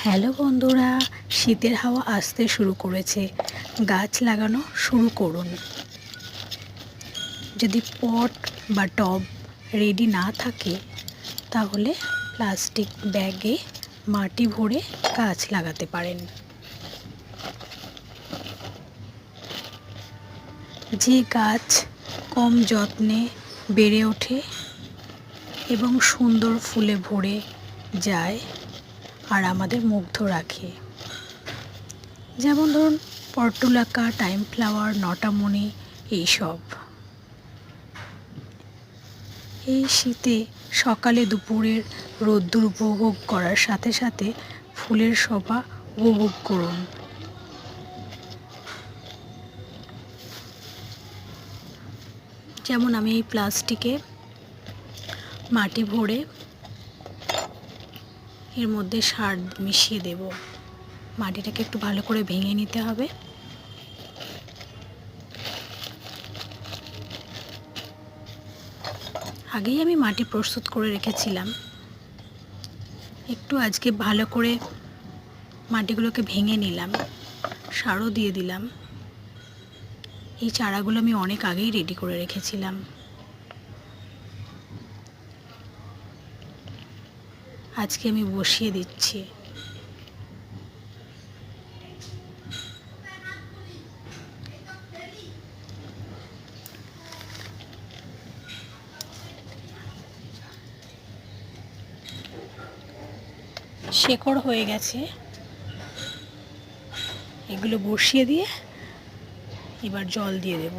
Hello বন্ধুরা, শীতের হাওয়া আসতে শুরু করেছে। গাছ লাগানো শুরু করুন। যদি পট বা টব রেডি না থাকে তাহলে প্লাস্টিক ব্যাগে মাটি ভরে গাছ লাগাতে পারেন। যে গাছ কম যত্নে বেড়ে ওঠে এবং সুন্দর ফুলে ভরে যায় আর আমাদের মুগ্ধ রাখে, যেমন ধরুন পর্টুলাকা, টাইম ফ্লাওয়ার, নটামণি, এইসব। এই শীতে সকালে দুপুরের রোদ্দুর উপভোগ করার সাথে সাথে ফুলের শোভা উপভোগ করুন। যেমন আমি এই প্লাস্টিকে মাটি ভরে এর মধ্যে সার মিশিয়ে দেব। মাটিটাকে একটু ভালো করে ভেঙে নিতে হবে। আগেই আমি মাটি প্রস্তুত করে রেখেছিলাম, একটু আজকে ভালো করে মাটিগুলোকে ভেঙে নিলাম, সারও দিয়ে দিলাম। এই চারাগুলো আমি অনেক আগেই রেডি করে রেখেছিলাম। আজকে আমি বসিয়ে দিচ্ছি। শেকড় হয়ে গেছে, এগুলো বসিয়ে দিয়ে এবার জল দিয়ে দেব।